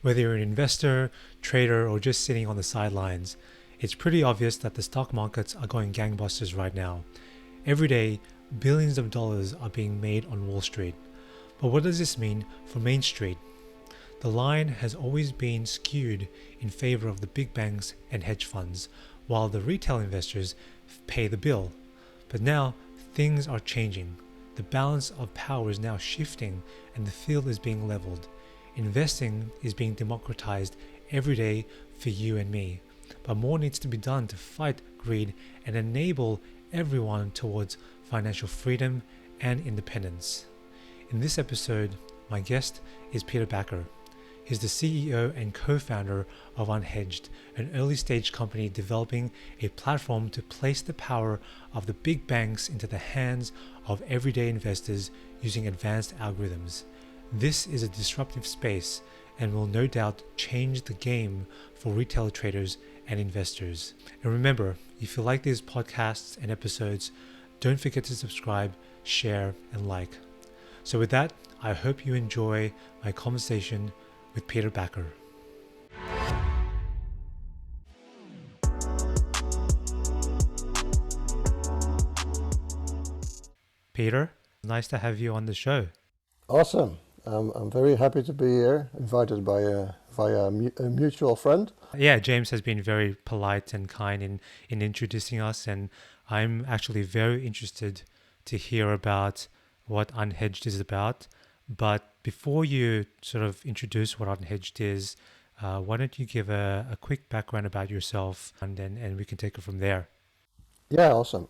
Whether you're an investor, trader, or just sitting on the sidelines, it's pretty obvious that the stock markets are going gangbusters right now. Every day, billions of dollars are being made on Wall Street. But what does this mean for Main Street? The line has always been skewed in favor of the big banks and hedge funds, while the retail investors pay the bill. But now, things are changing. The balance of power is now shifting and the field is being leveled. Investing is being democratized every day for you and me, but more needs to be done to fight greed and enable everyone towards financial freedom and independence. In this episode, my guest is Peter Bakker. He's the CEO and co-founder of Unhedged, an early-stage company developing a platform to place the power of the big banks into the hands of everyday investors using advanced algorithms. This is a disruptive space and will no doubt change the game for retail traders and investors. And remember, if you like these podcasts and episodes, don't forget to subscribe, share, and like. So with that, I hope you enjoy my conversation with Peter Bakker. Peter, nice to have you on the show. Awesome. I'm very happy to be here, invited via a mutual friend. Yeah, James has been very polite and kind in introducing us, and I'm actually very interested to hear about what Unhedged is about. But before you sort of introduce what Unhedged is, why don't you give a quick background about yourself, and we can take it from there. Yeah, awesome.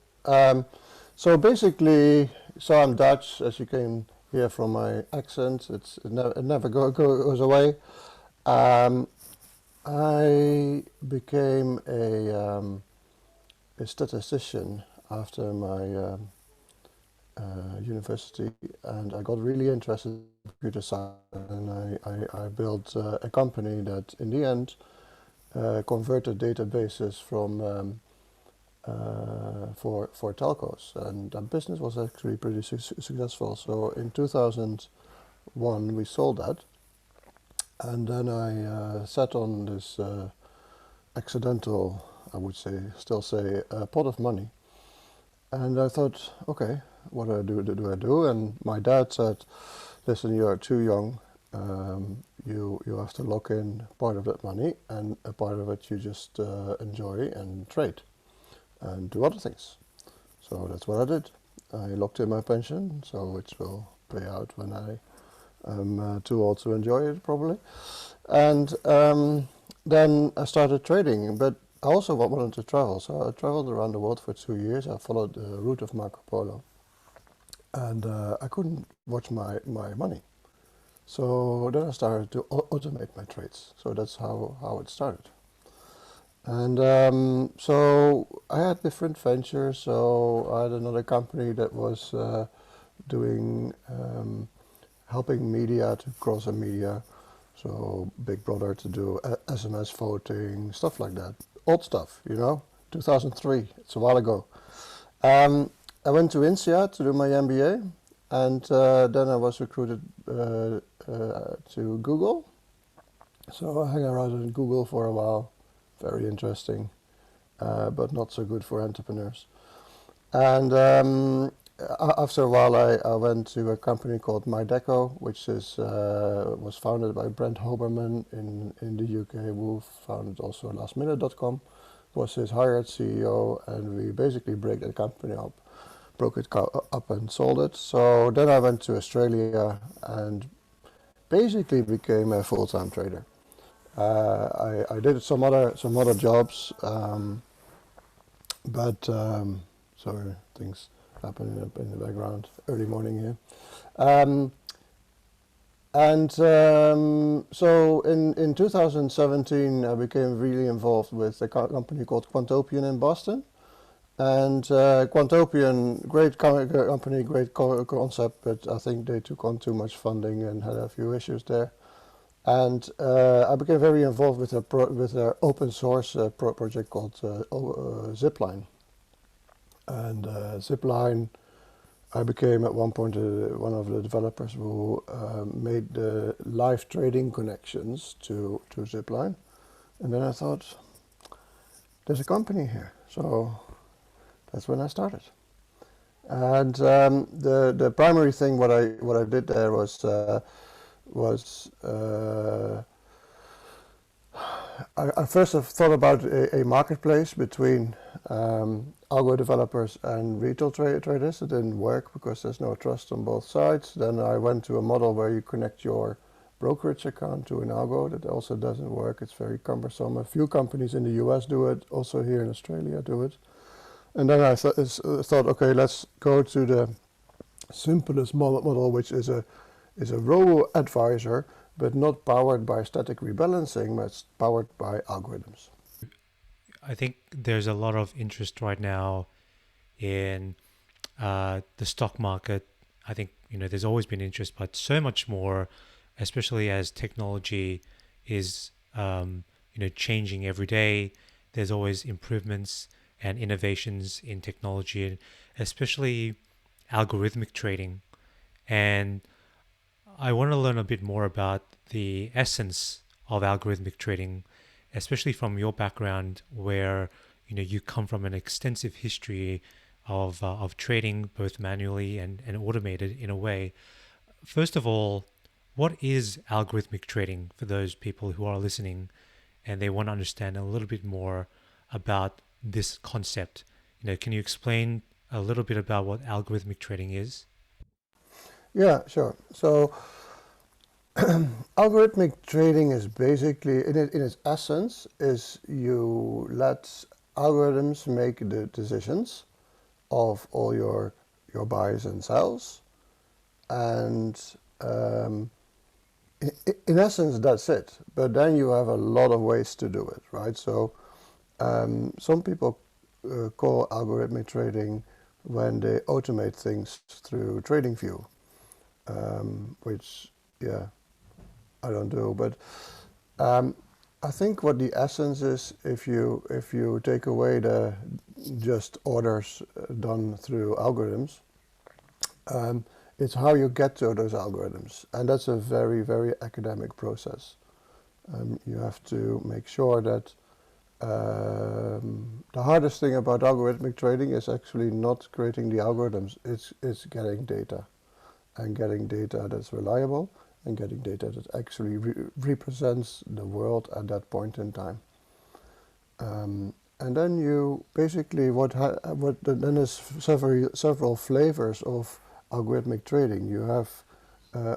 So basically, I'm Dutch, as you can hear from my accent. It never goes away. I became a statistician after my university, and I got really interested in computer science, and I built a company that in the end converted databases from for telcos, and that business was actually pretty successful. So in 2001 we sold that, and then I sat on this accidental, I would still say, pot of money, and I thought, okay, what do I do? And my dad said, listen, you are too young. You have to lock in part of that money, and a part of it you just enjoy and trade and do other things. So that's what I did. I locked in my pension, so which will pay out when I am too old to enjoy it, probably. And then I started trading, but I also wanted to travel. So I traveled around the world for 2 years. I followed the route of Marco Polo, and I couldn't watch my money. So then I started to automate my trades. So that's how it started. And so I had different ventures. So I had another company that was doing helping media to cross a media. So Big Brother to do SMS voting, stuff like that. Old stuff, 2003. It's a while ago. I went to INSEAD to do my MBA, and then I was recruited to Google. So I hung around in Google for a while. Very interesting, but not so good for entrepreneurs. And after a while, I went to a company called MyDeco, which was founded by Brent Hoberman in the UK, who founded also lastminute.com. Was his hired CEO, and we basically broke the company up, up and sold it. So then I went to Australia and basically became a full-time trader. I did some other jobs, but sorry, things happening in the background. Early morning here. So in 2017, I became really involved with a company called Quantopian in Boston. And Quantopian, great company, great concept, but I think they took on too much funding and had a few issues there. And I became very involved with their open source project called Zipline. And Zipline I became at one point one of the developers who made the live trading connections to Zipline. And then I thought, there's a company here. So that's when I started. And the primary thing what I did there was I first have thought about a marketplace between algo developers and retail traders. It didn't work because there's no trust on both sides. Then I went to a model where you connect your brokerage account to an algo. That also doesn't work. It's very cumbersome. A few companies in the US do it. Also here in Australia do it. And then I thought, okay, let's go to the simplest model, which is a Robo advisor, but not powered by static rebalancing, but it's powered by algorithms. I think there's a lot of interest right now in the stock market. I think there's always been interest, but so much more, especially as technology is changing every day. There's always improvements and innovations in technology, and especially algorithmic trading. And I want to learn a bit more about the essence of algorithmic trading, especially from your background, where you come from an extensive history of trading, both manually and automated in a way. First of all, what is algorithmic trading for those people who are listening and they want to understand a little bit more about this concept? Can you explain a little bit about what algorithmic trading is? Yeah, sure. So algorithmic trading is basically, in its essence, is you let algorithms make the decisions of all your buys and sells, and in essence that's it. But then you have a lot of ways to do it, right? So some people call algorithmic trading when they automate things through TradingView, which, yeah, I don't do. But I think what the essence is, if you take away the just orders done through algorithms, it's how you get to those algorithms, and that's a very, very academic process. You have to make sure that the hardest thing about algorithmic trading is actually not creating the algorithms, it's getting data, and getting data that's reliable, and getting data that actually represents the world at that point in time. And then you basically then there's several flavors of algorithmic trading. You have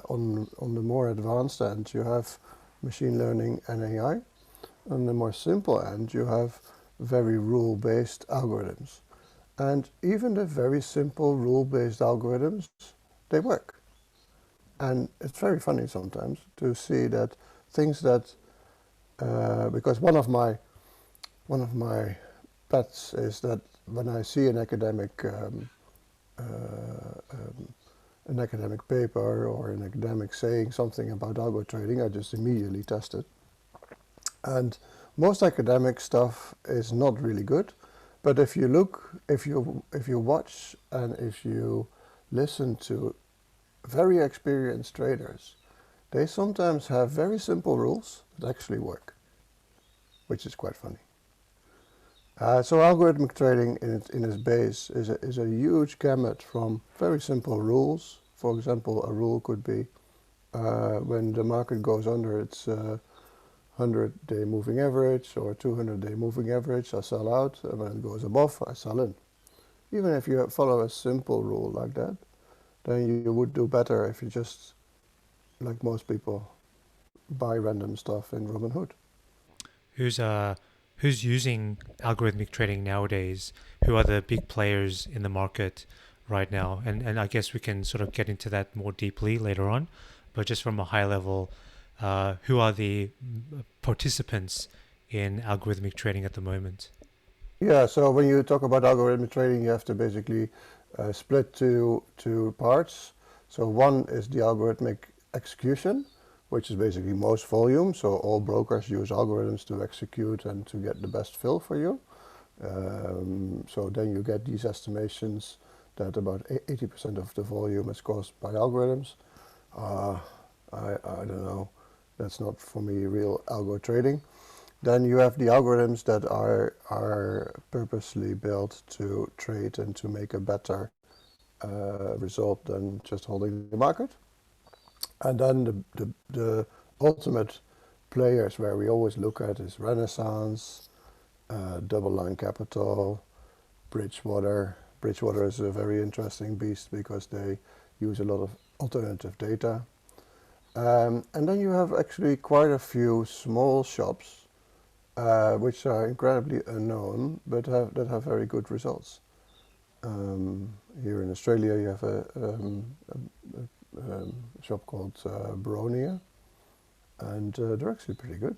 on the more advanced end, you have machine learning and AI. On the more simple end, you have very rule-based algorithms. And even the very simple rule-based algorithms, they work. And it's very funny sometimes to see that things that, because one of my pets is that when I see an academic paper or an academic saying something about algo trading, I just immediately test it. And most academic stuff is not really good, but if you watch and if you listen to very experienced traders, they sometimes have very simple rules that actually work, which is quite funny. So algorithmic trading in its base is a huge gamut from very simple rules. For example, a rule could be when the market goes under its 100-day moving average or 200-day moving average, I sell out, and when it goes above, I sell in. Even if you follow a simple rule like that, then you would do better if you just, like most people, buy random stuff in Robinhood. Who's using algorithmic trading nowadays? Who are the big players in the market right now? And I guess we can sort of get into that more deeply later on, but just from a high level, who are the participants in algorithmic trading at the moment? Yeah, so when you talk about algorithmic trading, you have to basically split two parts. So one is the algorithmic execution, which is basically most volume. So all brokers use algorithms to execute and to get the best fill for you. So then you get these estimations that about 80% of the volume is caused by algorithms. I don't know, that's not for me real algo trading. Then you have the algorithms that are purposely built to trade and to make a better result than just holding the market. And then the ultimate players where we always look at is Renaissance, Double Line Capital, Bridgewater. Bridgewater is a very interesting beast because they use a lot of alternative data. And then you have actually quite a few small shops which are incredibly unknown but that have very good results. Here in Australia you have a shop called Baronia, and they're actually pretty good.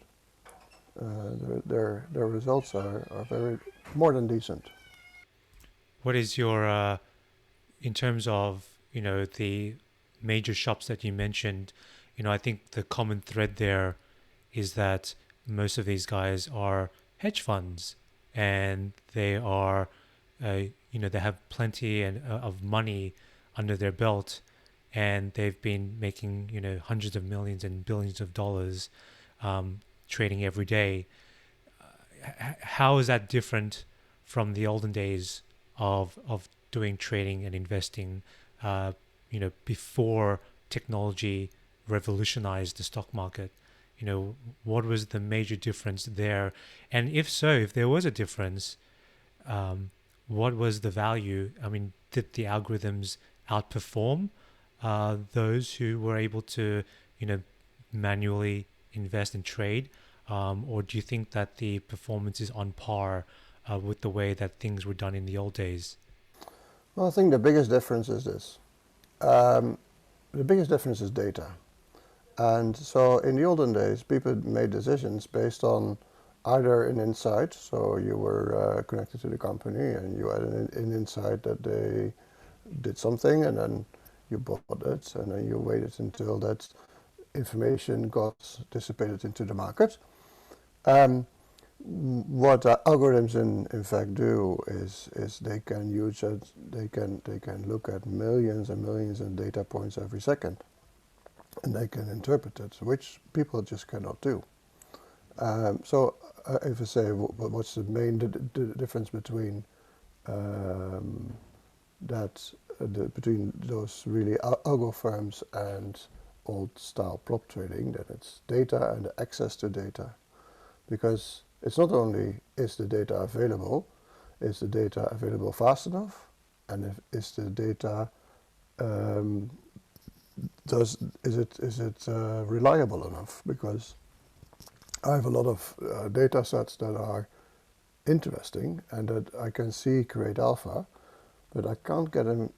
Their results are very more than decent. What is your in terms of the major shops that you mentioned? I think the common thread there is that most of these guys are hedge funds, and they are they have plenty of money under their belt, and they've been making hundreds of millions and billions of dollars trading every day. How is that different from the olden days of doing trading and investing before technology revolutionized the stock market? What was the major difference there? And if so, if there was a difference, what was the value? I mean, did the algorithms outperform those who were able to, manually invest and trade? Or do you think that the performance is on par with the way that things were done in the old days? Well, I think the biggest difference is this. The biggest difference is data. And so in the olden days, people made decisions based on either an insight, so you were connected to the company and you had an insight that they did something, and then you bought it, and then you waited until that information got dissipated into the market. What algorithms in fact do is they can use it, they can look at millions and millions of data points every second, and they can interpret it, which people just cannot do. So if I say what's the main difference between between those really algo firms and old style prop trading, then it's data and access to data. Because it's not only is the data available, is the data available fast enough, and is the data is it reliable enough? Because I have a lot of data sets that are interesting and that I can see create alpha, but I can't get them.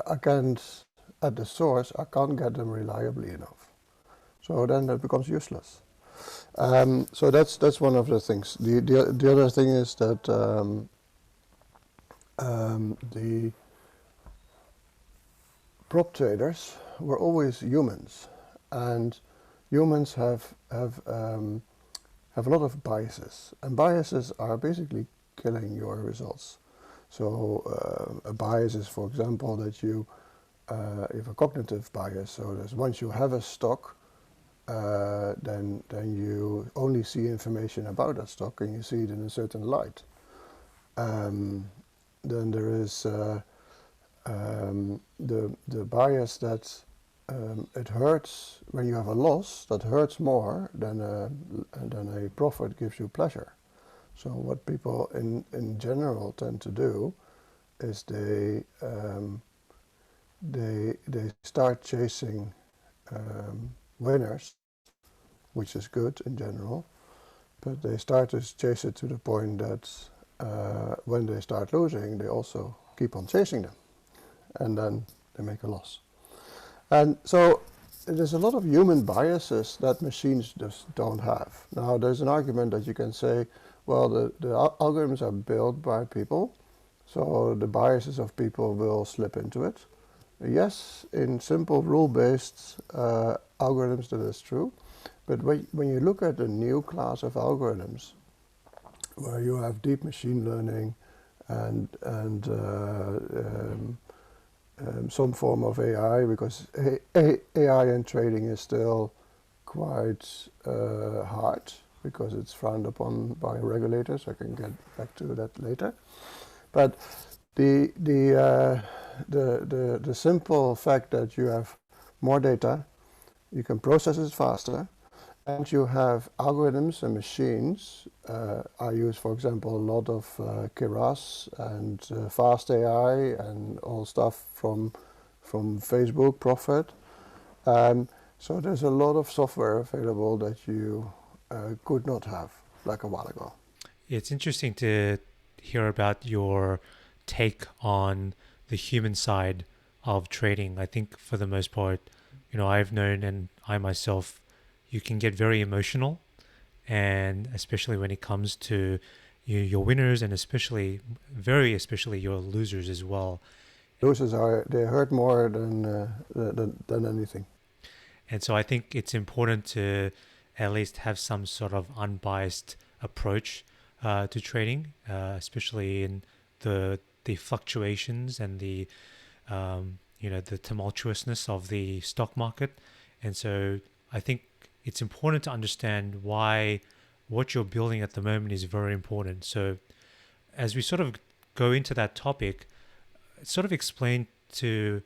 I can't at the source. I can't get them reliably enough. So then that becomes useless. So that's one of the things. The other thing is that the prop traders were always humans, and humans have a lot of biases, and biases are basically killing your results. So a bias is, for example, that you have a cognitive bias. So there's once you have a stock, then you only see information about that stock, and you see it in a certain light. Then there is the bias that it hurts when you have a loss. That hurts more than a profit gives you pleasure. So what people in general tend to do is they start chasing winners, which is good in general, but they start to chase it to the point that when they start losing, they also keep on chasing them, and then they make a loss. And so there's a lot of human biases that machines just don't have. Now there's an argument that you can say, well, the algorithms are built by people, so the biases of people will slip into it. Yes, in simple rule-based algorithms that is true, but when you look at the new class of algorithms, where you have deep machine learning and some form of AI, because AI in trading is still quite hard because it's frowned upon by regulators. I can get back to that later. But the simple fact that you have more data, you can process it faster, and you have algorithms and machines. I use, for example, a lot of Keras and fast AI and all stuff from Facebook Profit. So there's a lot of software available that you could not have like a while ago. It's interesting to hear about your take on the human side of trading. I think for the most part, I've known, and I myself, you can get very emotional, and especially when it comes to your winners, and especially your losers as well. Losers they hurt more than anything. And so I think it's important to at least have some sort of unbiased approach to trading, especially in the fluctuations and the the tumultuousness of the stock market. And so I think it's important to understand why what you're building at the moment is very important. So as we sort of go into that topic, sort of explain to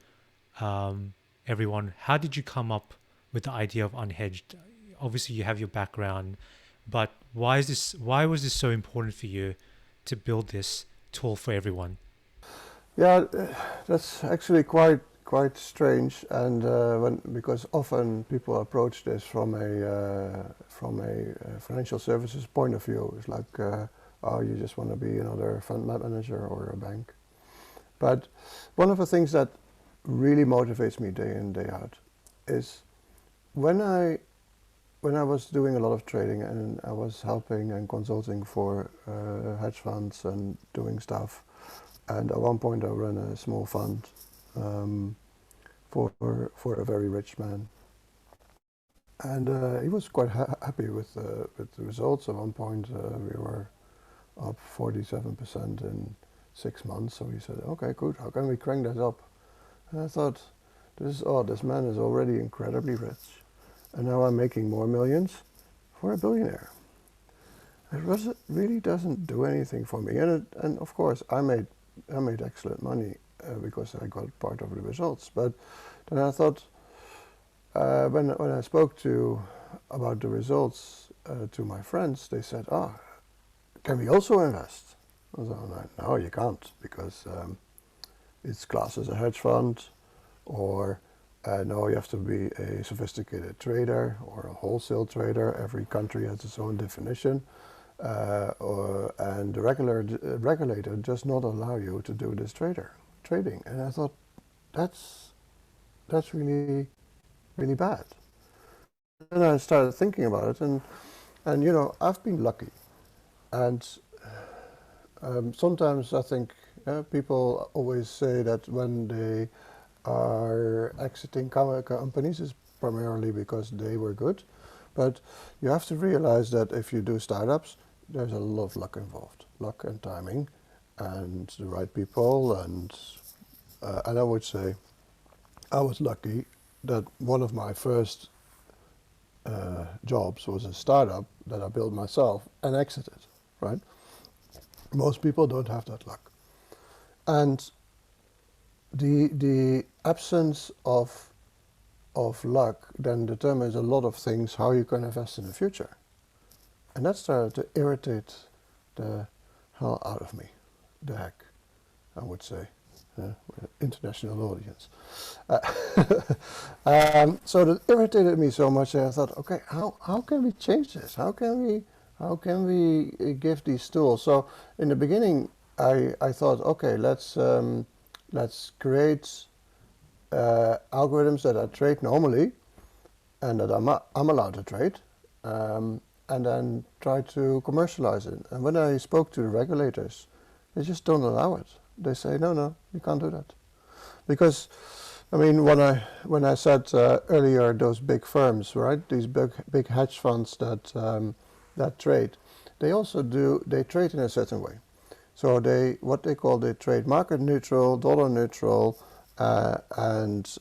everyone, how did you come up with the idea of Unhedged? Obviously, you have your background, but why was this so important for you to build this tool for everyone? Yeah, that's actually quite strange, and because often people approach this from a financial services point of view. It's like, oh, you just want to be another fund manager or a bank. But one of the things that really motivates me day in, day out is when I was doing a lot of trading and I was helping and consulting for hedge funds and doing stuff. And at one point I ran a small fund for a very rich man. And he was quite happy with the results. At one point we were up 47% in 6 months. So he said, okay, good, how can we crank that up? And I thought, this man is already incredibly rich. And now I'm making more millions for a billionaire. It really doesn't do anything for me. And of course, I made excellent money because I got part of the results. But then I thought, when I spoke about the results to my friends, they said, can we also invest? I was like, no, you can't, because it's classed as a hedge fund, or no, you have to be a sophisticated trader or a wholesale trader. Every country has its own definition. And the regulator does not allow you to do this trading. And I thought, that's really, really bad. And I started thinking about it, and I've been lucky. And sometimes I think people always say that when they are exiting companies, it's primarily because they were good. But you have to realize that if you do startups, there's a lot of luck involved, luck and timing, and the right people. And I would say I was lucky that one of my first jobs was a startup that I built myself and exited, right? Most people don't have that luck. And the absence of luck then determines a lot of things, how you can invest in the future. And that started to irritate the hell out of me, the heck, I would say, international audience. So that irritated me so much that I thought, okay, how can we change this? How can we give these tools? So in the beginning, I thought, okay, let's create algorithms that I trade normally and that I'm allowed to trade, and then try to commercialize it. And when I spoke to the regulators, they just don't allow it. They say, no, you can't do that. Because, I mean, when I said earlier, those big firms, right, these big hedge funds that trade, they trade in a certain way. So they trade market neutral, dollar neutral, and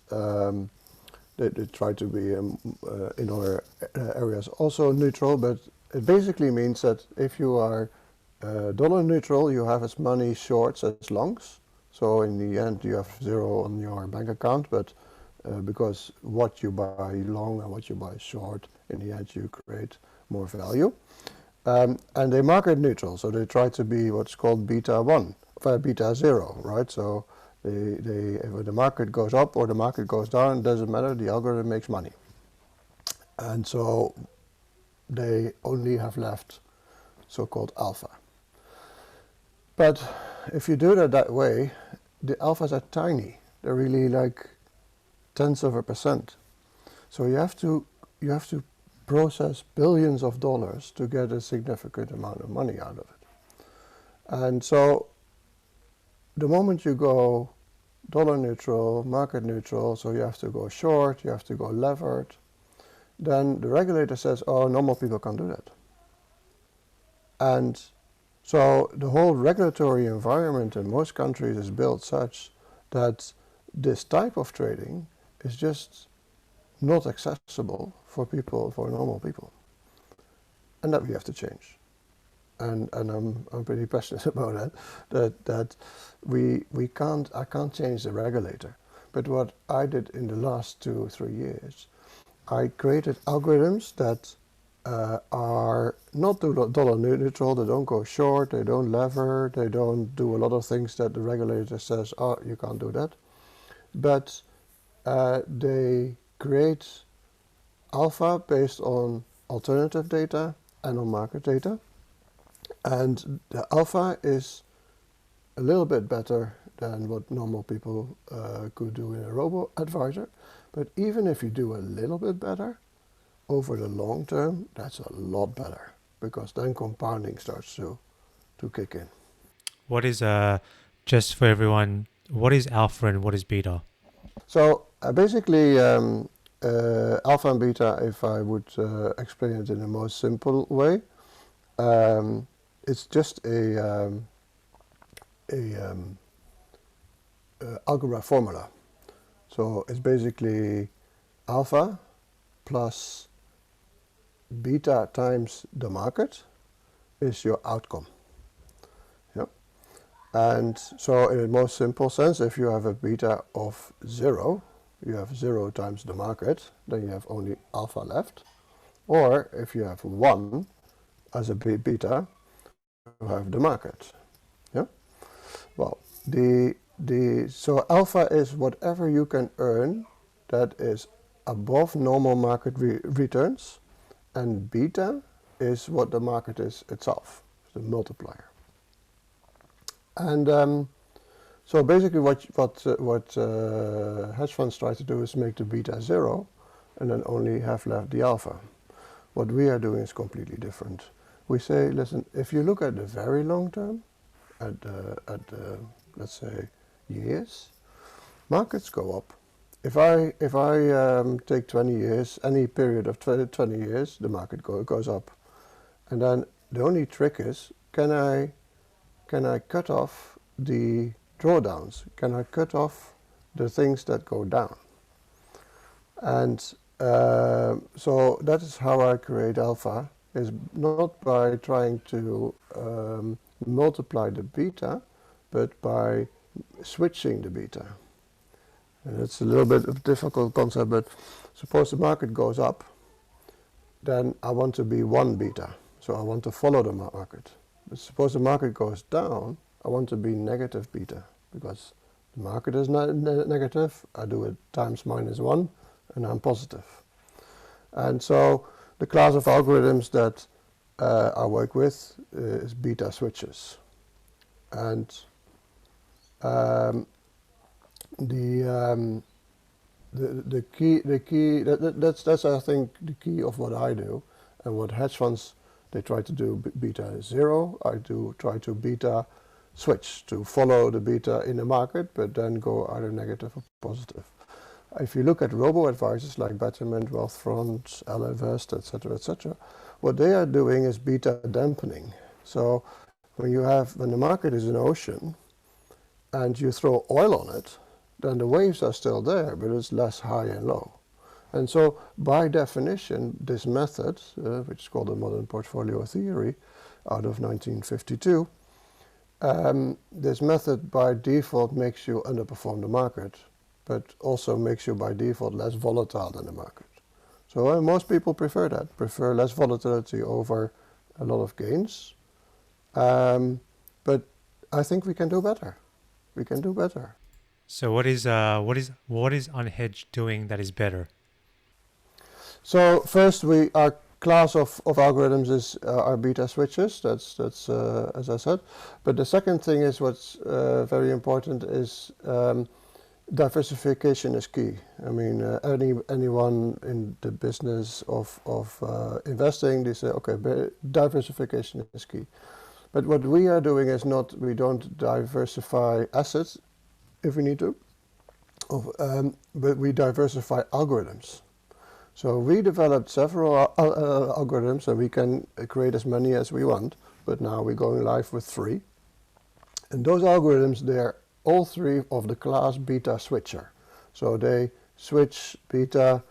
they try to be in other areas also neutral. But it basically means that if you are dollar neutral, you have as many shorts as longs. So in the end, you have zero on your bank account, but because what you buy long and what you buy short, in the end you create more value. And they market neutral, so they try to be what's called beta 1, beta 0, right? So if the market goes up or the market goes down, it doesn't matter, the algorithm makes money. And so they only have left so-called alpha. But if you do that way, the alphas are tiny. They're really like tenths of a percent. So you have to process billions of dollars to get a significant amount of money out of it. And so the moment you go dollar neutral, market neutral, so you have to go short, you have to go levered, then the regulator says, oh, normal people can't do that. And so the whole regulatory environment in most countries is built such that this type of trading is just not accessible for people, for normal people. And that we have to change. And I'm pretty passionate about that I can't change the regulator. But what I did in the last 2 or 3 years, I created algorithms that are not dollar neutral, they don't go short, they don't lever, they don't do a lot of things that the regulator says, oh, you can't do that. But they create alpha based on alternative data and on market data. And the alpha is a little bit better than what normal people could do in a Robo advisor. But even if you do a little bit better, over the long term, that's a lot better, because then compounding starts to kick in. What is, just for everyone, what is alpha and what is beta? So basically, alpha and beta, if I would explain it in the most simple way, it's just a algebra formula. So it's basically alpha plus beta times the market is your outcome. Yep. And so in the most simple sense, if you have a beta of 0, you have 0 times the market, then you have only alpha left. Or if you have 1 as a beta, you have the market. Yeah. Well, so alpha is whatever you can earn that is above normal market returns, and beta is what the market is itself, the multiplier. And so basically what hedge funds try to do is make the beta 0 and then only have left the alpha. What we are doing is completely different. We say, listen, if you look at the very long term, at let's say years, markets go up. If I take 20 years, any period of 20 years, the market goes up. And then the only trick is, can I cut off the drawdowns? Can I cut off the things that go down? And so that is how I create alpha, is not by trying to multiply the beta, but by switching the beta. And it's a little bit of a difficult concept, but suppose the market goes up, then I want to be 1 beta, so I want to follow the market. But suppose the market goes down, I want to be negative beta, because the market is negative, I do it times -1, and I'm positive. And so the class of algorithms that I work with is beta switches. And the key that's I think the key of what I do, and what hedge funds, they try to do beta 0. I do try to beta switch, to follow the beta in the market, but then go either negative or positive. If you look at Robo advisors like Betterment, Wealthfront, Elinvest, etc., what they are doing is beta dampening. So When the market is an ocean and you throw oil on it, then the waves are still there, but it's less high and low. And so, by definition, this method, which is called the modern portfolio theory, out of 1952, this method by default makes you underperform the market, but also makes you by default less volatile than the market. So most people prefer that, prefer less volatility over a lot of gains. But I think we can do better. We can do better. So what is Unhedged doing that is better? So first, our class of algorithms is our beta switches. That's as I said. But the second thing is what's very important is diversification is key. I mean, anyone in the business of investing, they say, okay, diversification is key. But what we are doing is we don't diversify assets if we need to, but we diversify algorithms. So we developed several algorithms, and we can create as many as we want, but now we're going live with 3. And those algorithms, they're all 3 of the class beta switcher. So they switch beta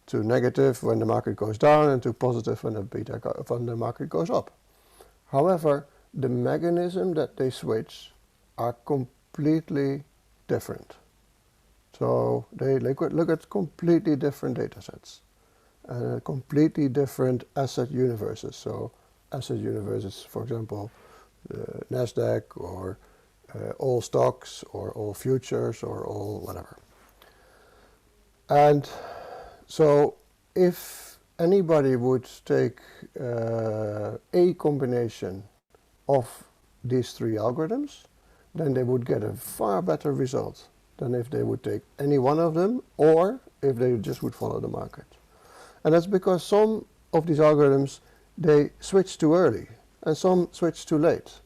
to negative when the market goes down and to positive when the market goes up. However, the mechanism that they switch are completely different. So they look at completely different data sets. Completely different asset universes. So asset universes, for example, NASDAQ or all stocks or all futures or all whatever. And so if anybody would take a combination of these 3 algorithms, then they would get a far better result than if they would take any one of them or if they just would follow the market. And that's because some of these algorithms, they switch too early and some switch too late.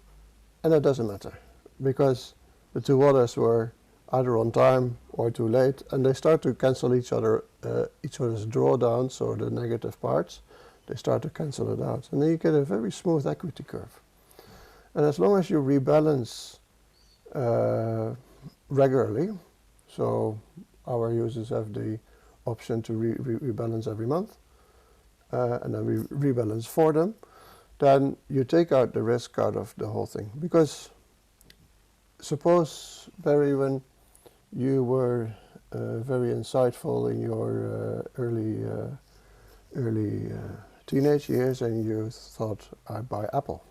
And that doesn't matter because the 2 others were either on time or too late, and they start to cancel each other's drawdowns, or the negative parts. They start to cancel it out. And then you get a very smooth equity curve. And as long as you rebalance regularly, so our users have the option to rebalance every month, and then we rebalance for them, then you take out the risk out of the whole thing. Because suppose, Barry, when you were very insightful in your early teenage years and you thought, I buy Apple.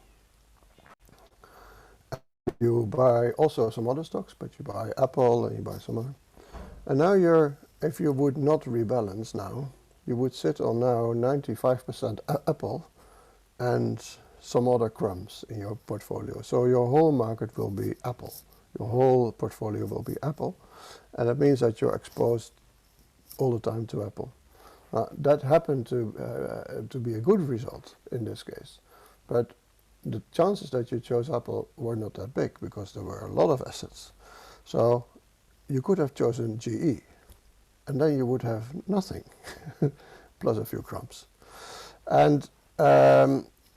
You buy also some other stocks, but you buy Apple and you buy some other. And now if you would not rebalance now, you would sit on now 95% Apple and some other crumbs in your portfolio. So your whole market will be Apple. Your whole portfolio will be Apple. And that means that you're exposed all the time to Apple. That happened to be a good result in this case. But the chances that you chose Apple were not that big because there were a lot of assets. So you could have chosen GE, and then you would have nothing, plus a few crumbs. And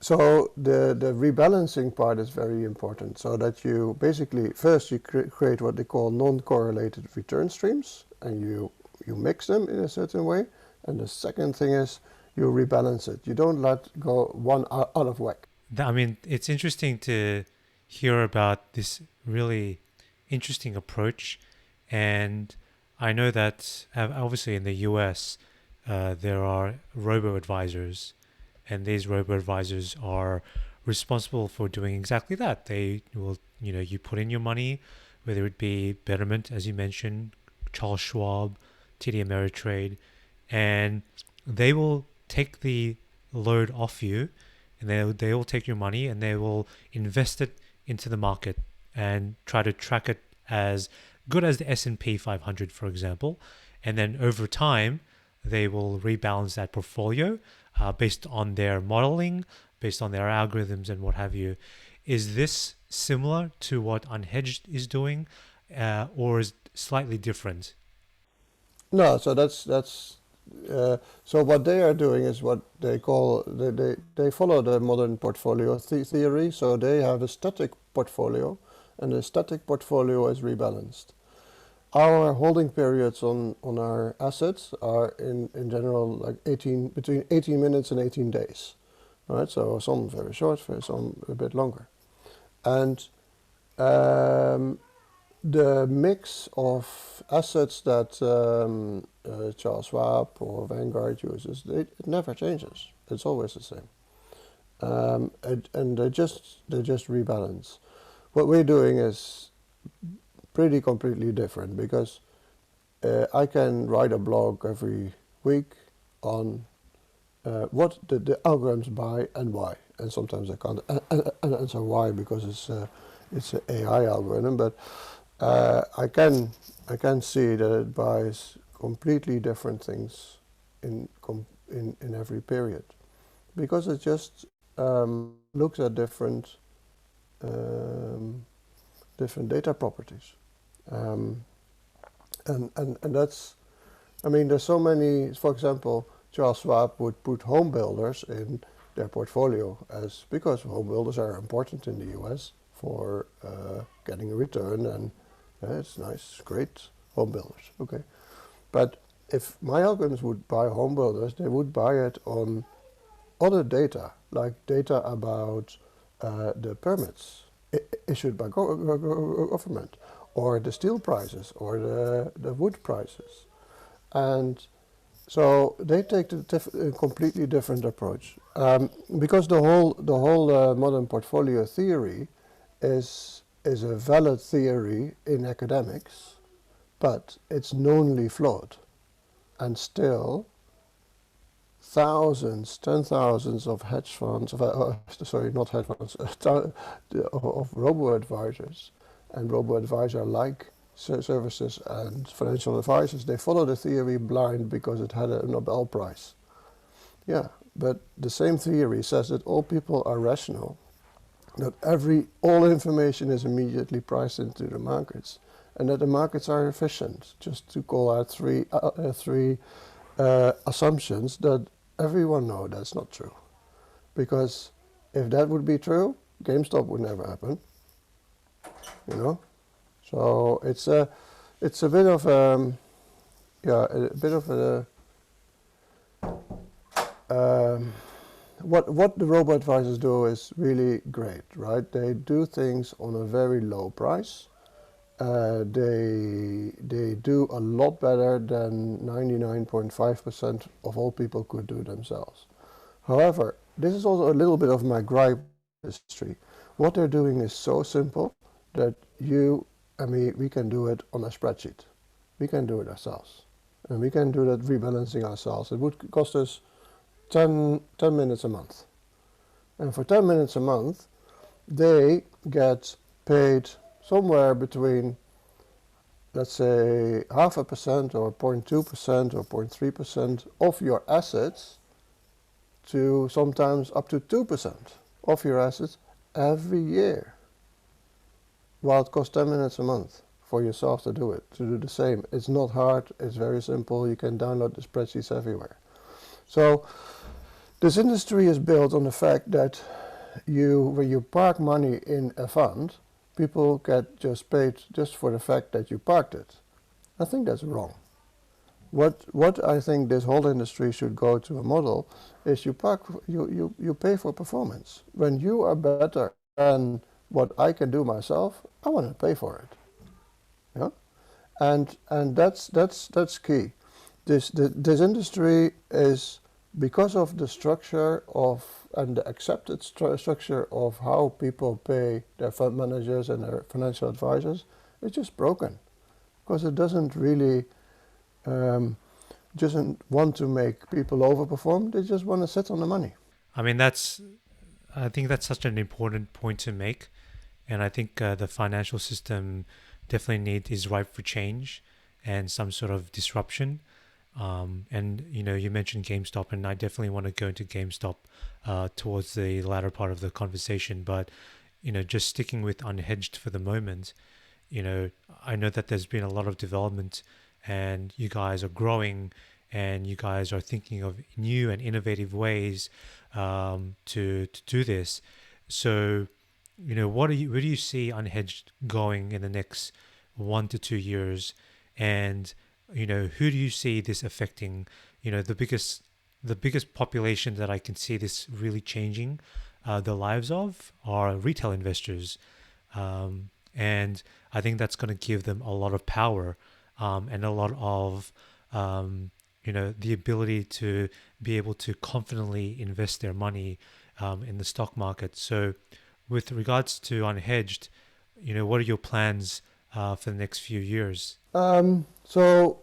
so the rebalancing part is very important, so that you basically, first you create what they call non-correlated return streams, and you mix them in a certain way. And the second thing is you rebalance it. You don't let go one out of whack. I mean, it's interesting to hear about this really interesting approach. And I know that obviously in the US, there are Robo advisors, and these Robo advisors are responsible for doing exactly that. They will, you put in your money, whether it be Betterment, as you mentioned, Charles Schwab, TD Ameritrade, and they will take the load off you, and they will take your money and they will invest it into the market and try to track it as good as the S&P 500, for example. And then over time, they will rebalance that portfolio based on their modeling, based on their algorithms and what have you. Is this similar to what Unhedged is doing, or is it slightly different? No, so that's So what they are doing is what they call they follow the modern portfolio theory. So they have a static portfolio, and the static portfolio is rebalanced. Our holding periods on our assets are in general like 18 between 18 minutes and 18 days, right? So some very short, some a bit longer, and um, the mix of assets that Charles Schwab or Vanguard uses, it never changes. It's always the same, and they just rebalance. What we're doing is pretty completely different because I can write a blog every week on what the algorithms buy and why, and sometimes I can't answer why because it's an AI algorithm, but I can see that it buys completely different things in every period because it just looks at um, different data properties, um, and that's, I mean, there's so many. For example, Charles Schwab would put home builders in their portfolio as because home builders are important in the U.S. for getting a return, and it's nice, great home builders. Okay, but if my algorithms would buy home builders, they would buy it on other data, like data about the permits issued by government, or the steel prices, or the wood prices, and so they take a completely different approach, because the whole modern portfolio theory is a valid theory in academics, but it's knownly flawed, and still thousands, 10,000s of hedge funds, sorry, not hedge funds, of robo advisors and robo advisor like services and financial advisors, they follow the theory blind because it had a Nobel Prize. Yeah, but the same theory says that all people are rational, that all information is immediately priced into the markets, and that the markets are efficient. Just to call out three assumptions that everyone know that's not true, because if that would be true, GameStop would never happen. You know, so it's a bit of a bit of a um, what the robo advisors do is really great, right? They do things on a very low price. They do a lot better than 99.5% of all people could do themselves. However, this is also a little bit of my gripe history. What they're doing is so simple that I mean, we can do it on a spreadsheet. We can do it ourselves. And we can do that rebalancing ourselves. It would cost us 10 minutes a month. And for 10 minutes a month, they get paid somewhere between, let's say, 0.5% or 0.2% or 0.3% of your assets to sometimes up to 2% of your assets every year. While it costs 10 minutes a month for yourself to do it, to do the same. It's not hard, it's very simple, you can download the spreadsheets everywhere. So this industry is built on the fact that when you park money in a fund, people get just paid just for the fact that you parked it. I think that's wrong. What I think this whole industry should go to a model is you pay for performance. When you are better than what I can do myself, I want to pay for it. Yeah, and that's key. This industry is, because of the structure of and the accepted structure of how people pay their fund managers and their financial advisors, it's just broken because it doesn't really doesn't want to make people overperform. They just want to sit on the money. I mean, I think that's such an important point to make. And I think the financial system definitely is ripe for change and some sort of disruption. And you mentioned GameStop, and I definitely want to go into GameStop towards the latter part of the conversation. But just sticking with Unhedged for the moment, I know that there's been a lot of development, and you guys are growing, and you guys are thinking of new and innovative ways to do this. So, where do you see Unhedged going in the next 1 to 2 years, and who do you see this affecting? The biggest population that I can see this really changing the lives of are retail investors, and I think that's going to give them a lot of power, and a lot of the ability to be able to confidently invest their money in the stock market. So, with regards to Unhedged, what are your plans for the next few years? So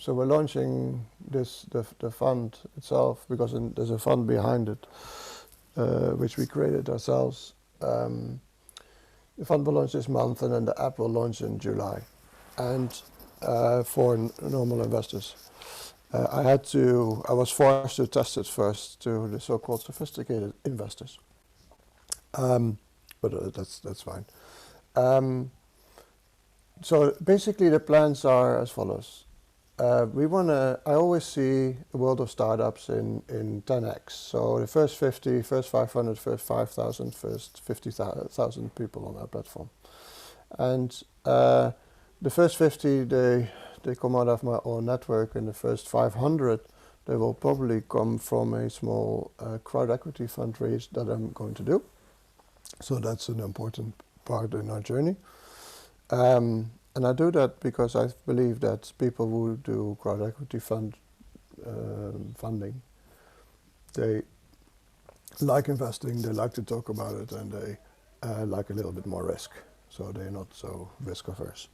we're launching the fund itself because there's a fund behind it, which we created ourselves. The fund will launch this month, and then the app will launch in July, and for normal investors. I was forced to test it first to the so-called sophisticated investors, but that's fine. So basically, the plans are as follows. I always see the world of startups in 10x. So the first 50, first 500, first 5,000, first 50,000 people on our platform. And the first 50, they come out of my own network, and the first 500, they will probably come from a small crowd equity fundraise that I'm going to do. So that's an important part in our journey. And I do that because I believe that people who do crowd equity funding, they like investing, they like to talk about it, and they like a little bit more risk. So they're not so risk averse.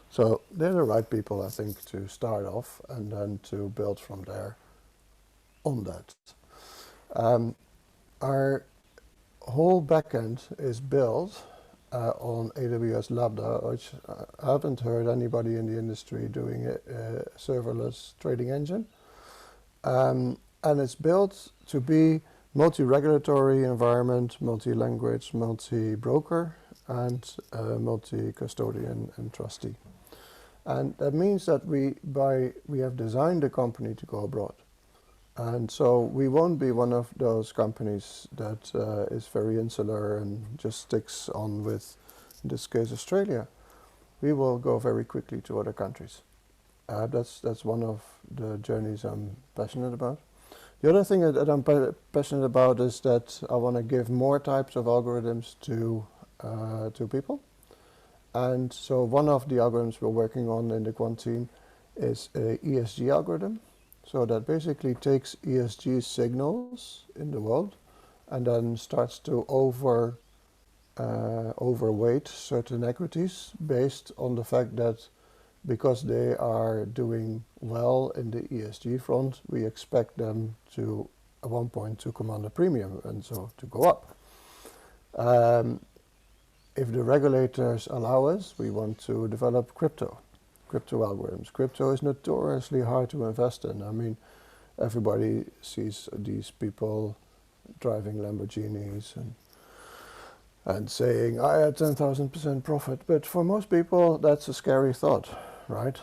So they're the right people, I think, to start off and then to build from there on that. Our whole backend is built on AWS Lambda, which I haven't heard anybody in the industry doing a serverless trading engine. And it's built to be multi-regulatory environment, multi-language, multi-broker, and multi-custodian and trustee. And that means that we have designed the company to go abroad. And so we won't be one of those companies that is very insular and just sticks on with, in this case, Australia. We will go very quickly to other countries. That's one of the journeys I'm passionate about. The other thing that I'm passionate about is that I want to give more types of algorithms to people. And so one of the algorithms we're working on in the quant team is a ESG algorithm. So that basically takes ESG signals in the world and then starts to overweight certain equities based on the fact that because they are doing well in the ESG front, we expect them to, at one point, to command a premium and so to go up. If the regulators allow us, we want to develop crypto algorithms. Crypto is notoriously hard to invest in. I mean, everybody sees these people driving Lamborghinis and saying, I had 10,000% profit. But for most people, that's a scary thought, right?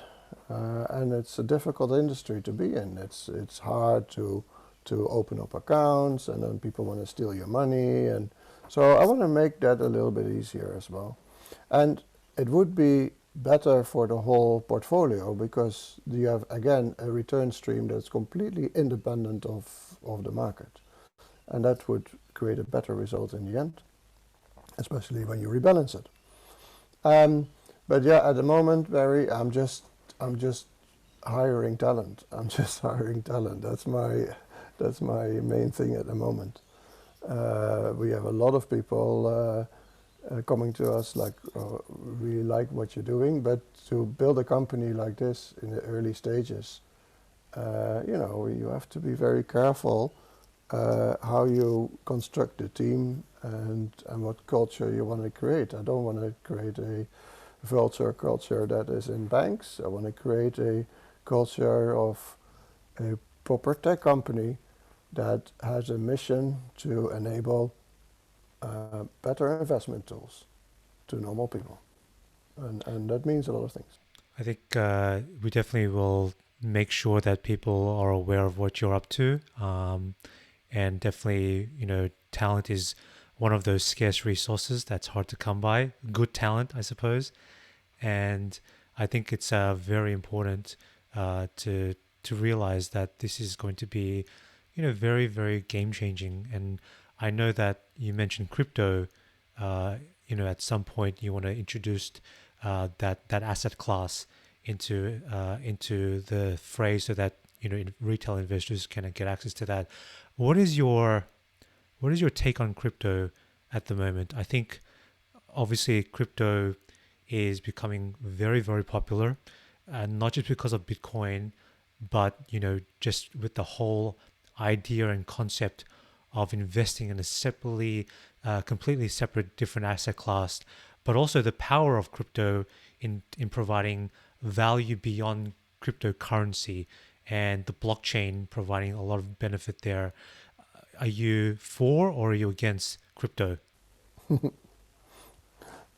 And it's a difficult industry to be in. It's hard to open up accounts, and then people want to steal your money. And so I want to make that a little bit easier as well. And it would be better for the whole portfolio because you have, again, a return stream that's completely independent of the market. And that would create a better result in the end, especially when you rebalance it. But yeah, at the moment, Barry, I'm just hiring talent. I'm just hiring talent. That's my main thing at the moment. We have a lot of people coming to us like, really like what you're doing, but to build a company like this in the early stages, you have to be very careful how you construct the team and what culture you want to create. I don't want to create a vulture culture that is in banks. I want to create a culture of a proper tech company that has a mission to enable better investment tools to normal people. And that means a lot of things. I think we definitely will make sure that people are aware of what you're up to. And definitely, talent is one of those scarce resources that's hard to come by. Good talent, I suppose. And I think it's very important to realize that this is going to be, very very game changing. And I know that you mentioned crypto. At some point you want to introduce that asset class into the phrase so that retail investors can get access to that. What is your take on crypto at the moment? I think obviously crypto is becoming very very popular, and not just because of Bitcoin, but just with the whole idea and concept of investing in a completely separate different asset class, but also the power of crypto in providing value beyond cryptocurrency, and the blockchain providing a lot of benefit there. Are you for or are you against crypto?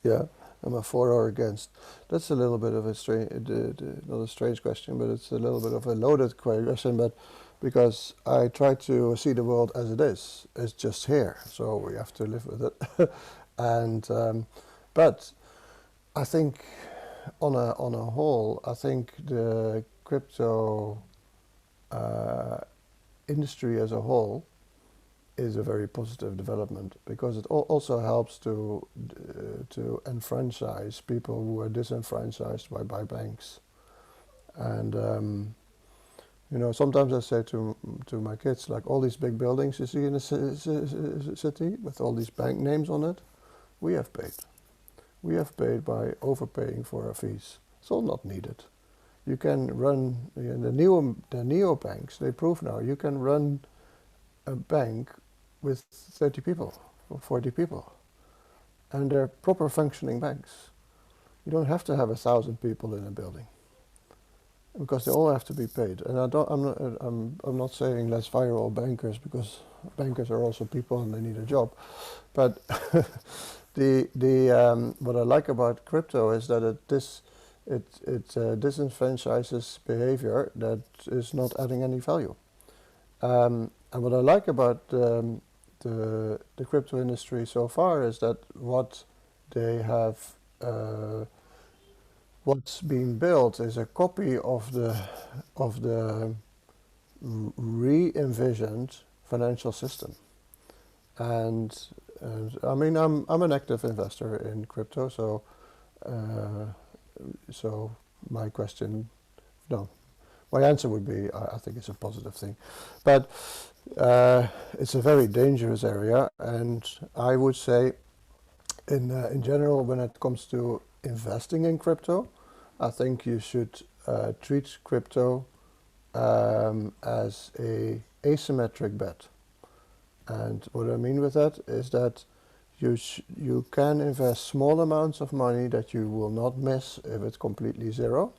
Yeah, am I for or against? That's a little bit of a strange, not a strange question, but it's a little bit of a loaded question. But because I try to see the world as it is, it's just here, so we have to live with it. and but I think on a whole, I think the crypto industry as a whole is a very positive development because it also helps to enfranchise people who are disenfranchised by banks. And sometimes I say to my kids, like all these big buildings you see in the city with all these bank names on it, we have paid. We have paid by overpaying for our fees. It's all not needed. You can run the neobanks. They prove now you can run a bank with 30 people or 40 people, and they're proper functioning banks. You don't have to have 1,000 people in a building because they all have to be paid. And I'm not saying let's fire all bankers, because bankers are also people and they need a job. But what I like about crypto is that it disenfranchises behavior that is not adding any value. And what I like about the crypto industry so far is that what they have, what's being built is a copy of the re-envisioned financial system. And I mean, I'm an active investor in crypto, so my question, no, my answer would be I think it's a positive thing, but it's a very dangerous area, and I would say in general, when it comes to investing in crypto, I think you should treat crypto as a asymmetric bet. And what I mean with that is that you can invest small amounts of money that you will not miss if it's completely zero.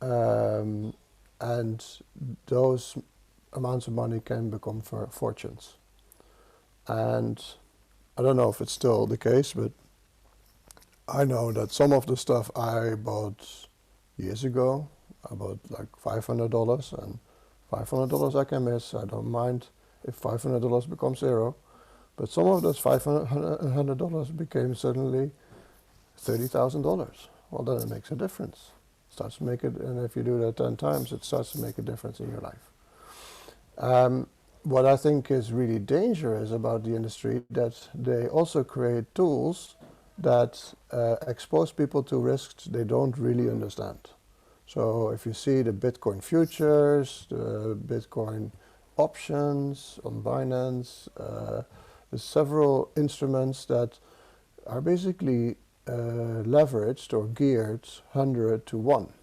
And those amounts of money can become fortunes. And I don't know if it's still the case, but I know that some of the stuff I bought years ago, I bought like $500, and $500 I can miss. I don't mind if $500 becomes zero. But some of those $500 became suddenly $30,000. Well, then it makes a difference. Starts to make it, and if you do that 10 times, it starts to make a difference in your life. What I think is really dangerous about the industry, that they also create tools that expose people to risks they don't really understand. So if you see the Bitcoin futures, the Bitcoin options on Binance, there's several instruments that are basically leveraged or geared 100 to 1.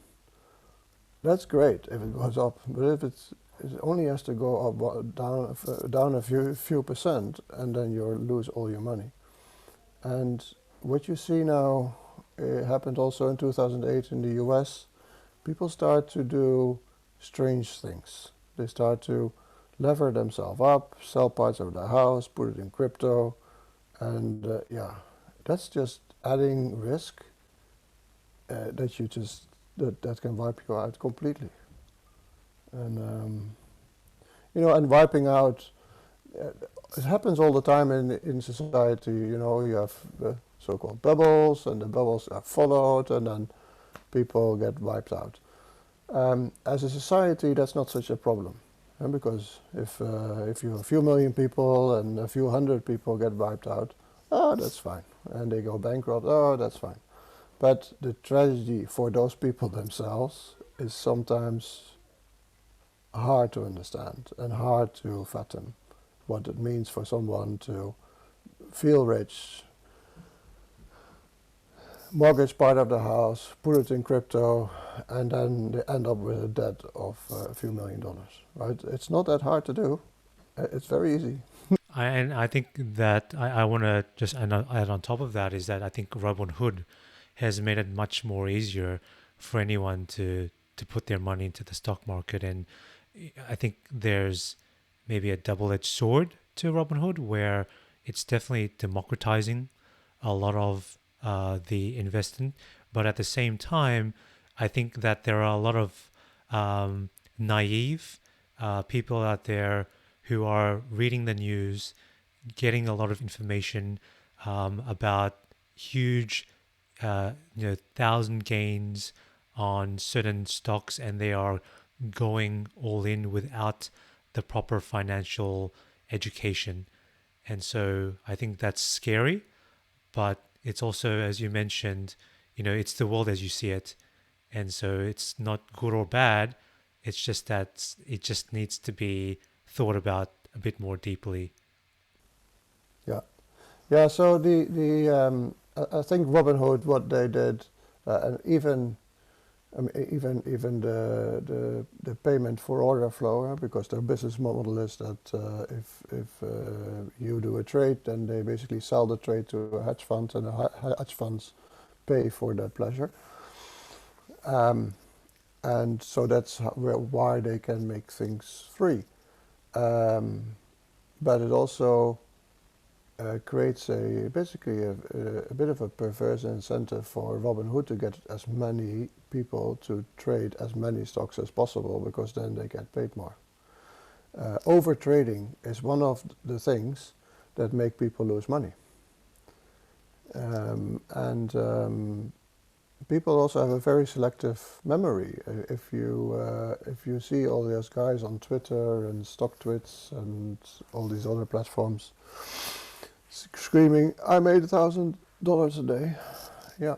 That's great if it goes up, but if it only has to go up down a few percent, and then you lose all your money. And what you see now, it happened also in 2008 in the US. People start to do strange things. They start to lever themselves up, sell parts of their house, put it in crypto, and that's just adding risk that can wipe you out completely. and and wiping out. Uh, it happens all the time in society. You have the so-called bubbles, and the bubbles are followed, and then people get wiped out. As a society, that's not such a problem, because if you a few million people and a few hundred people get wiped out, oh, that's fine, and they go bankrupt, oh, that's fine. But the tragedy for those people themselves is sometimes hard to understand and hard to fathom what it means for someone to feel rich, mortgage part of the house, put it in crypto, and then they end up with a debt of a few $1,000,000, right? It's not that hard to do. It's very easy. And I think that I want to just add on top of that is that I think Robinhood has made it much more easier for anyone to put their money into the stock market. And I think there's maybe a double-edged sword to Robinhood where it's definitely democratizing a lot of the investing, but at the same time, I think that there are a lot of naive people out there who are reading the news, getting a lot of information about huge, 1,000 gains on certain stocks, and they are going all in without the proper financial education. And so I think that's scary, but it's also, as you mentioned, it's the world as you see it. And so it's not good or bad. It's just that it just needs to be thought about a bit more deeply. Yeah, yeah. So I think Robinhood, what they did, and even I mean, even the payment for order flow, because their business model is that if you do a trade, then they basically sell the trade to a hedge fund, and the hedge funds pay for that pleasure. Um, and so that's why they can make things free. Um, but it also creates basically a bit of a perverse incentive for Robinhood to get as many people to trade as many stocks as possible, because then they get paid more. Over trading is one of the things that make people lose money. And people also have a very selective memory. If you see all those guys on Twitter and StockTwits and all these other platforms screaming, "I made $1,000 a day," yeah.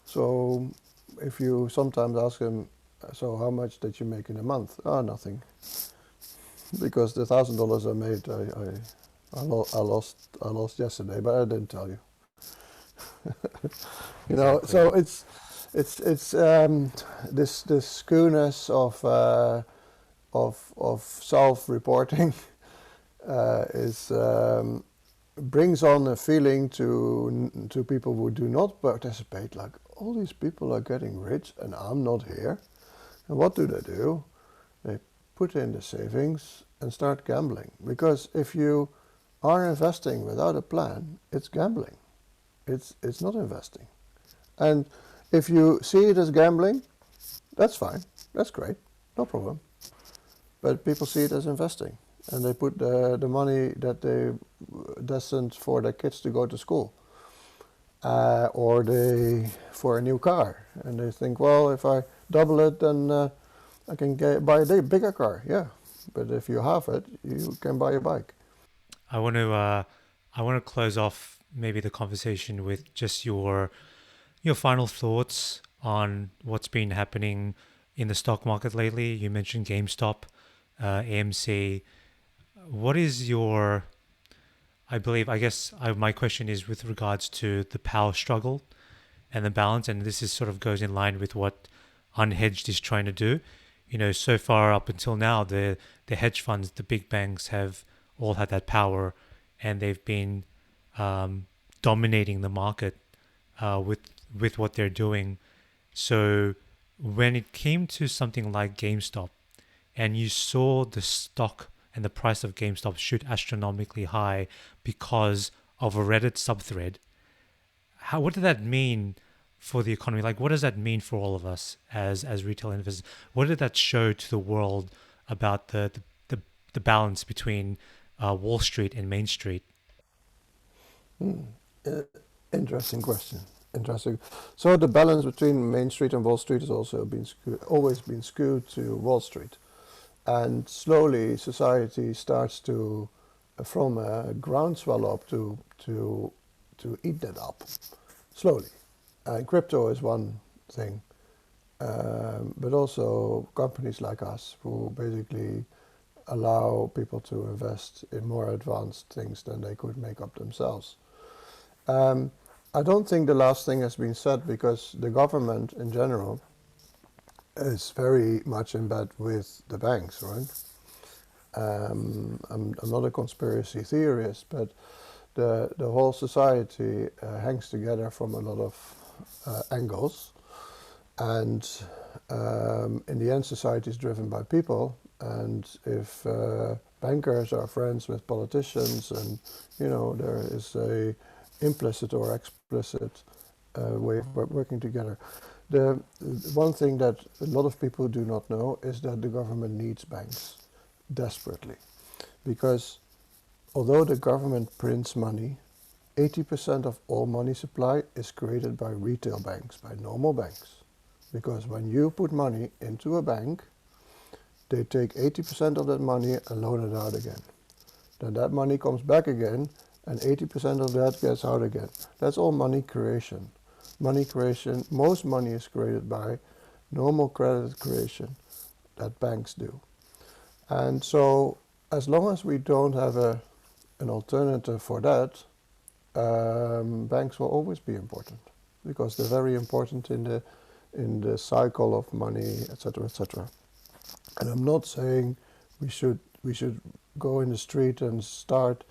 So if you sometimes ask them, "So how much did you make in a month?" "Oh, nothing," because the $1,000 I made, I lost yesterday, but I didn't tell you. Exactly. So it's this skewness of self-reporting is brings on a feeling to people who do not participate, like, all these people are getting rich and I'm not here. And what do? They put in the savings and start gambling, because if you are investing without a plan, it's gambling. It's not investing. And if you see it as gambling, that's fine. That's great. No problem. But people see it as investing. And they put the money that they destined for their kids to go to school. Or they for a new car. And they think, well, if I double it, then I can buy a bigger car. Yeah. But if you have it, you can buy a bike. I want to uh, I want to close off maybe the conversation with just your final thoughts on what's been happening in the stock market lately. You mentioned GameStop, AMC. What is your I guess my question is with regards to the power struggle and the balance, and this is sort of goes in line with what Unhedged is trying to do. So far up until now, the hedge funds, the big banks have all had that power, and they've been um, dominating the market with what they're doing. So when it came to something like GameStop, and you saw the stock and the price of GameStop shoot astronomically high because of a Reddit subthread, what did that mean for the economy? Like, what does that mean for all of us as retail investors? What did that show to the world about the balance between Wall Street and Main Street? Hmm. Uh, Interesting question. Interesting. So the balance between Main Street and Wall Street has also always been skewed to Wall Street, and slowly society starts to, from a groundswell up to eat that up slowly. And crypto is one thing, but also companies like us who basically allow people to invest in more advanced things than they could make up themselves. Um, I don't think the last thing has been said because the government in general is very much in bed with the banks, right? I'm not a conspiracy theorist, but the whole society hangs together from a lot of angles. And in the end, society is driven by people. And if bankers are friends with politicians, and there is a implicit or explicit way of working together. The one thing that a lot of people do not know is that the government needs banks desperately, because although the government prints money, 80% of all money supply is created by retail banks, by normal banks. Because when you put money into a bank, they take 80% of that money and loan it out again. Then that money comes back again, and 80% of that gets out again. That's all money creation. Money creation, most money is created by normal credit creation that banks do. And so as long as we don't have an alternative for that, banks will always be important because they're very important in the cycle of money, etc., etc. And I'm not saying we should go in the street and start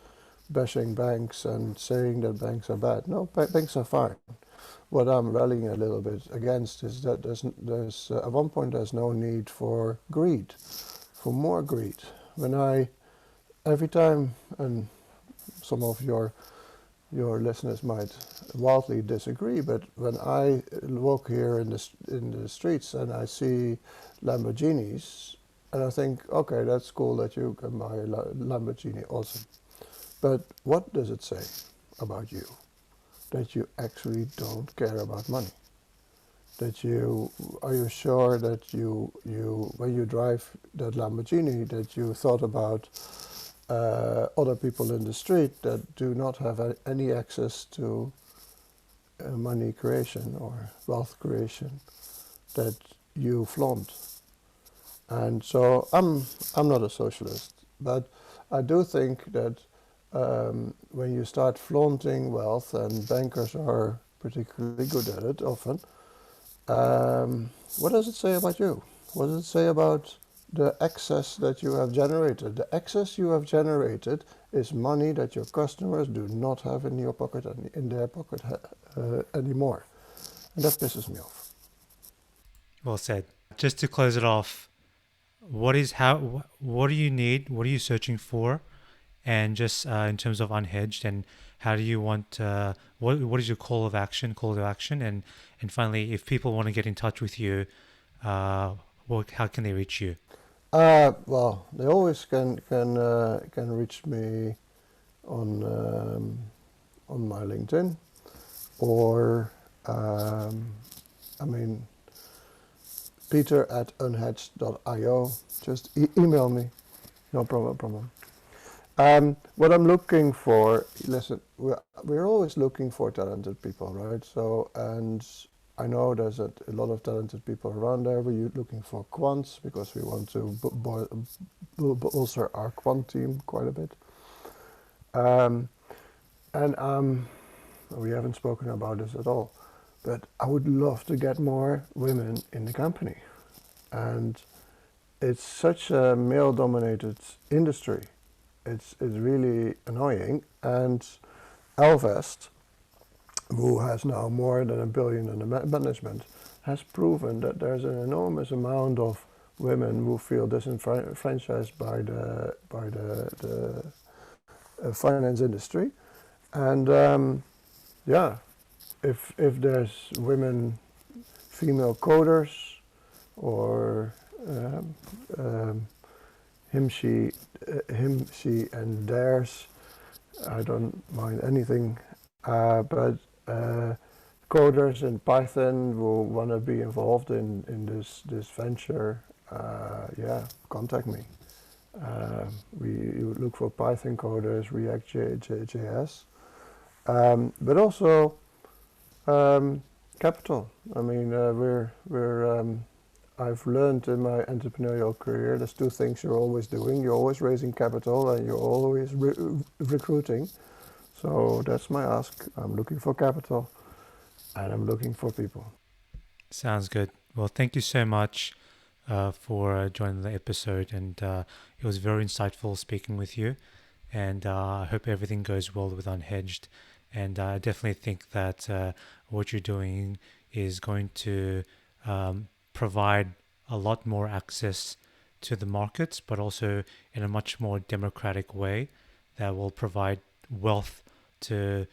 bashing banks and saying that banks are bad. No, banks are fine. What I'm rallying a little bit against is that there's at one point there's no need for greed, for more greed. Every time, and some of your listeners might wildly disagree, but when I walk here in the streets and I see Lamborghinis, and I think, okay, that's cool that you can buy a Lamborghini, awesome. But what does it say about you? That you actually don't care about money. Are you sure that you when you drive that Lamborghini, that you thought about other people in the street that do not have any access to money creation or wealth creation that you flaunt? And so I'm not a socialist, but I do think that when you start flaunting wealth, and bankers are particularly good at it often, what does it say about you? What does it say about the excess that you have generated? The excess you have generated is money that your customers do not have in your pocket, in their pocket anymore. And that pisses me off. Well said. Just to close it off, what do you need? What are you searching for? And just in terms of unhedged, and how do you want? What is your call to action, and finally, if people want to get in touch with you, how can they reach you? Well, they always can reach me on my LinkedIn, or I mean, Peter at unhedged.io. Just email me, no problem. What I'm looking for, listen, we're always looking for talented people, right? So, and I know there's a lot of talented people around there. We're looking for quants because we want to bolster our quant team quite a bit. And we haven't spoken about this at all, but I would love to get more women in the company. And it's such a male-dominated industry. It's really annoying. And Alvest, who has now more than $1 billion in the management, has proven that there's an enormous amount of women who feel disenfranchised by the finance industry. And yeah, if there's female coders, or um, um, she, and theirs, I don't mind anything. But coders in Python will want to be involved in this venture. Yeah, contact me. You look for Python coders, React JS, but also capital. I mean, I've learned in my entrepreneurial career, there's two things you're always doing. You're always raising capital, and you're always recruiting. So that's my ask. I'm looking for capital, and I'm looking for people. Sounds good. Well, thank you so much for joining the episode, and it was very insightful speaking with you. And I hope everything goes well with Unhedged. And I definitely think that what you're doing is going to provide a lot more access to the markets, but also in a much more democratic way that will provide wealth to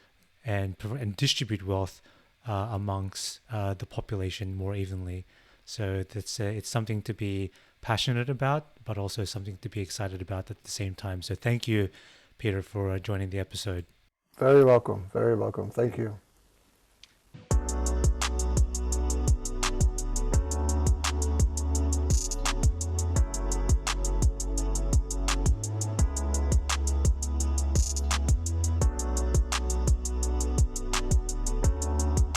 and distribute wealth amongst the population more evenly. So it's something to be passionate about, but also something to be excited about at the same time. So thank you, Peter, for joining the episode. Very welcome. Very welcome. Thank you.